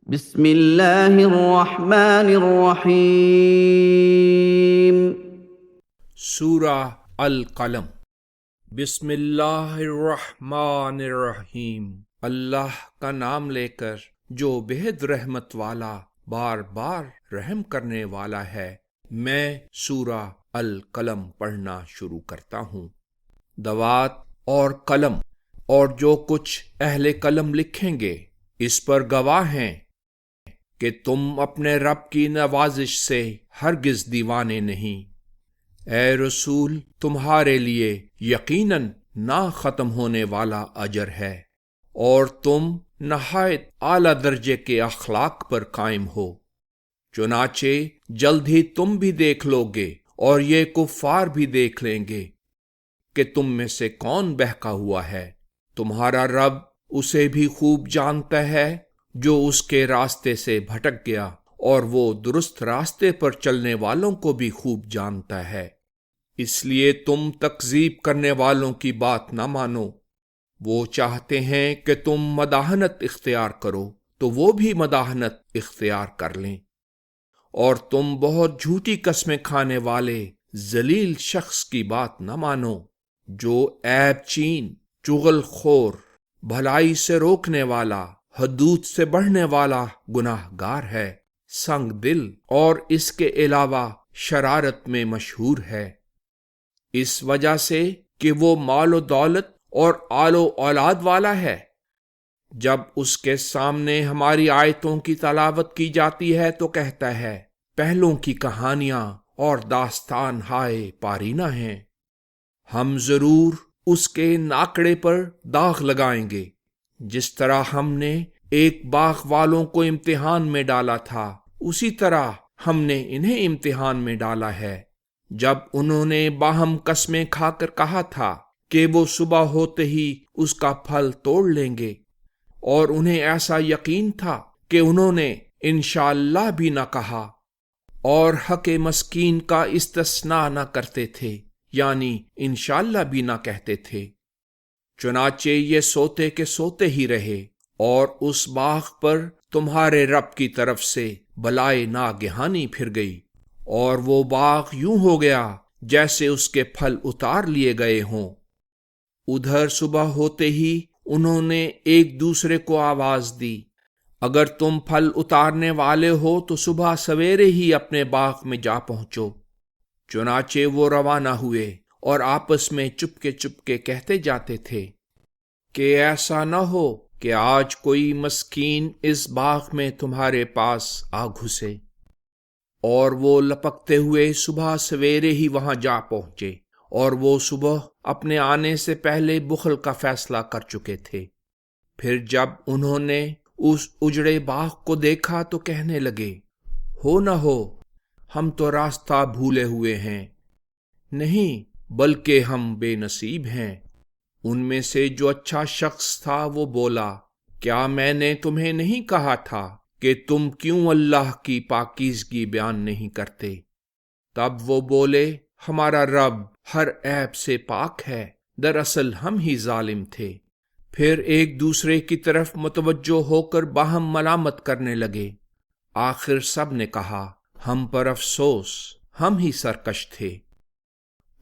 بسم اللہ الرحمن الرحیم۔ سورہ القلم۔ بسم اللہ الرحمن الرحیم، اللہ کا نام لے کر جو بہت رحمت والا بار بار رحم کرنے والا ہے۔ میں سورہ القلم پڑھنا شروع کرتا ہوں۔ دوات اور قلم اور جو کچھ اہل قلم لکھیں گے اس پر گواہ ہیں کہ تم اپنے رب کی نوازش سے ہرگز دیوانے نہیں۔ اے رسول، تمہارے لیے یقیناً نہ ختم ہونے والا اجر ہے، اور تم نہایت اعلیٰ درجے کے اخلاق پر قائم ہو۔ چنانچہ جلد ہی تم بھی دیکھ لو گے اور یہ کفار بھی دیکھ لیں گے کہ تم میں سے کون بہکا ہوا ہے۔ تمہارا رب اسے بھی خوب جانتا ہے جو اس کے راستے سے بھٹک گیا، اور وہ درست راستے پر چلنے والوں کو بھی خوب جانتا ہے۔ اس لیے تم تکذیب کرنے والوں کی بات نہ مانو۔ وہ چاہتے ہیں کہ تم مداحنت اختیار کرو تو وہ بھی مداحنت اختیار کر لیں، اور تم بہت جھوٹی قسمیں کھانے والے ذلیل شخص کی بات نہ مانو جو عیب چین، چغل خور، بھلائی سے روکنے والا، حدود سے بڑھنے والا گناہ گار ہے، سنگ دل اور اس کے علاوہ شرارت میں مشہور ہے، اس وجہ سے کہ وہ مال و دولت اور آل و اولاد والا ہے۔ جب اس کے سامنے ہماری آیتوں کی تلاوت کی جاتی ہے تو کہتا ہے، پہلوں کی کہانیاں اور داستان ہائے پارینہ ہیں، ہم ضرور اس کے ناکڑے پر داغ لگائیں گے۔ جس طرح ہم نے ایک باغ والوں کو امتحان میں ڈالا تھا، اسی طرح ہم نے انہیں امتحان میں ڈالا ہے۔ جب انہوں نے باہم قسمیں کھا کر کہا تھا کہ وہ صبح ہوتے ہی اس کا پھل توڑ لیں گے، اور انہیں ایسا یقین تھا کہ انہوں نے انشاءاللہ بھی نہ کہا، اور حق مسکین کا استثناء نہ کرتے تھے، یعنی انشاءاللہ بھی نہ کہتے تھے۔ چنانچہ یہ سوتے کے سوتے ہی رہے، اور اس باغ پر تمہارے رب کی طرف سے بلائے ناگہانی پھر گئی، اور وہ باغ یوں ہو گیا جیسے اس کے پھل اتار لیے گئے ہوں۔ ادھر صبح ہوتے ہی انہوں نے ایک دوسرے کو آواز دی، اگر تم پھل اتارنے والے ہو تو صبح سویرے ہی اپنے باغ میں جا پہنچو۔ چنانچہ وہ روانہ ہوئے اور آپس میں چپکے چپکے کہتے جاتے تھے کہ ایسا نہ ہو کہ آج کوئی مسکین اس باغ میں تمہارے پاس آ گھسے۔ اور وہ لپکتے ہوئے صبح سویرے ہی وہاں جا پہنچے، اور وہ صبح اپنے آنے سے پہلے بخل کا فیصلہ کر چکے تھے۔ پھر جب انہوں نے اس اجڑے باغ کو دیکھا تو کہنے لگے، ہو نہ ہو ہم تو راستہ بھولے ہوئے ہیں، نہیں بلکہ ہم بے نصیب ہیں۔ ان میں سے جو اچھا شخص تھا وہ بولا، کیا میں نے تمہیں نہیں کہا تھا کہ تم کیوں اللہ کی پاکیزگی بیان نہیں کرتے؟ تب وہ بولے، ہمارا رب ہر عیب سے پاک ہے، دراصل ہم ہی ظالم تھے۔ پھر ایک دوسرے کی طرف متوجہ ہو کر باہم ملامت کرنے لگے۔ آخر سب نے کہا، ہم پر افسوس، ہم ہی سرکش تھے۔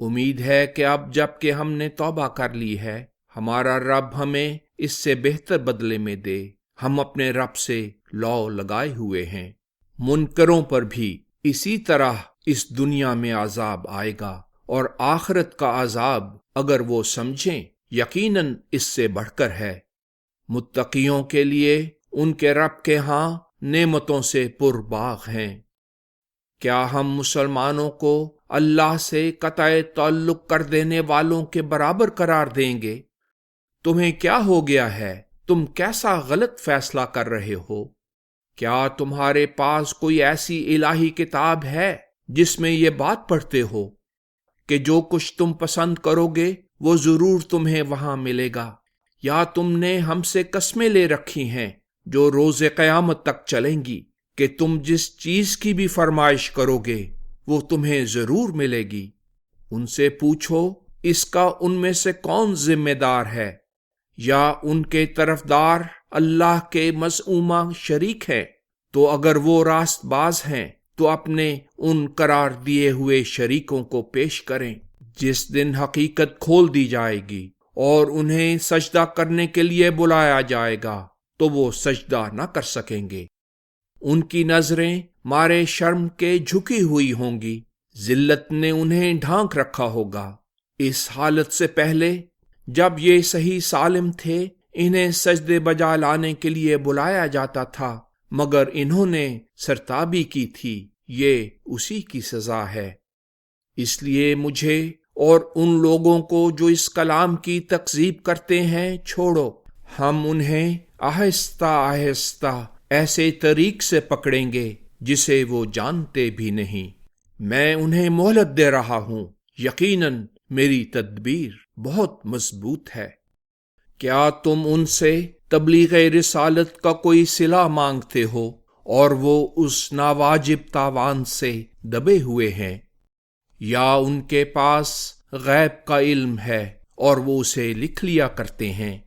امید ہے کہ اب جب کہ ہم نے توبہ کر لی ہے، ہمارا رب ہمیں اس سے بہتر بدلے میں دے۔ ہم اپنے رب سے لو لگائے ہوئے ہیں۔ منکروں پر بھی اسی طرح اس دنیا میں عذاب آئے گا، اور آخرت کا عذاب اگر وہ سمجھیں یقیناً اس سے بڑھ کر ہے۔ متقیوں کے لیے ان کے رب کے ہاں نعمتوں سے پر باغ ہیں۔ کیا ہم مسلمانوں کو اللہ سے قطع تعلق کر دینے والوں کے برابر قرار دیں گے؟ تمہیں کیا ہو گیا ہے؟ تم کیسا غلط فیصلہ کر رہے ہو؟ کیا تمہارے پاس کوئی ایسی الہی کتاب ہے جس میں یہ بات پڑھتے ہو کہ جو کچھ تم پسند کرو گے وہ ضرور تمہیں وہاں ملے گا؟ یا تم نے ہم سے قسمیں لے رکھی ہیں جو روز قیامت تک چلیں گی کہ تم جس چیز کی بھی فرمائش کرو گے وہ تمہیں ضرور ملے گی؟ ان سے پوچھو، اس کا ان میں سے کون ذمہ دار ہے؟ یا ان کے طرفدار اللہ کے مزعومہ شریک ہے؟ تو اگر وہ راست باز ہیں تو اپنے ان قرار دیے ہوئے شریکوں کو پیش کریں جس دن حقیقت کھول دی جائے گی اور انہیں سجدہ کرنے کے لیے بلایا جائے گا تو وہ سجدہ نہ کر سکیں گے۔ ان کی نظریں مارے شرم کے جھکی ہوئی ہوں گی، ذلت نے انہیں ڈھانک رکھا ہوگا۔ اس حالت سے پہلے جب یہ صحیح سالم تھے انہیں سجدے بجا لانے کے لیے بلایا جاتا تھا، مگر انہوں نے سرتابی کی تھی، یہ اسی کی سزا ہے۔ اس لیے مجھے اور ان لوگوں کو جو اس کلام کی تکذیب کرتے ہیں چھوڑو، ہم انہیں آہستہ آہستہ ایسے طریق سے پکڑیں گے جسے وہ جانتے بھی نہیں۔ میں انہیں مہلت دے رہا ہوں، یقیناً میری تدبیر بہت مضبوط ہے۔ کیا تم ان سے تبلیغ رسالت کا کوئی صلہ مانگتے ہو اور وہ اس ناواجب تاوان سے دبے ہوئے ہیں؟ یا ان کے پاس غیب کا علم ہے اور وہ اسے لکھ لیا کرتے ہیں؟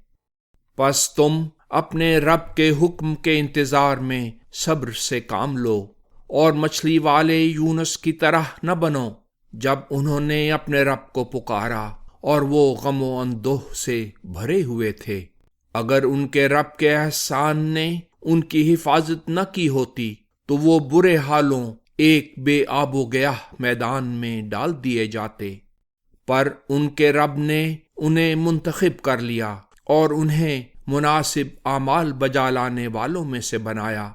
پس تم اپنے رب کے حکم کے انتظار میں صبر سے کام لو اور مچھلی والے یونس کی طرح نہ بنو جب انہوں نے اپنے رب کو پکارا اور وہ غم و اندوہ سے بھرے ہوئے تھے۔ اگر ان کے رب کے احسان نے ان کی حفاظت نہ کی ہوتی تو وہ برے حالوں ایک بے آب و گیاہ میدان میں ڈال دیے جاتے، پر ان کے رب نے انہیں منتخب کر لیا اور انہیں مناسب اعمال بجا لانے والوں میں سے بنایا۔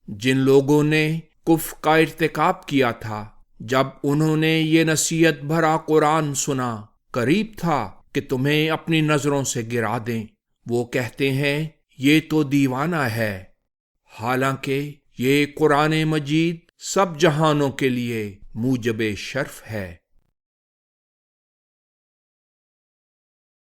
جن لوگوں نے کفر کا ارتکاب کیا تھا جب انہوں نے یہ نصیحت بھرا قرآن سنا، قریب تھا کہ تمہیں اپنی نظروں سے گرا دیں۔ وہ کہتے ہیں یہ تو دیوانہ ہے، حالانکہ یہ قرآن مجید سب جہانوں کے لیے موجب شرف ہے۔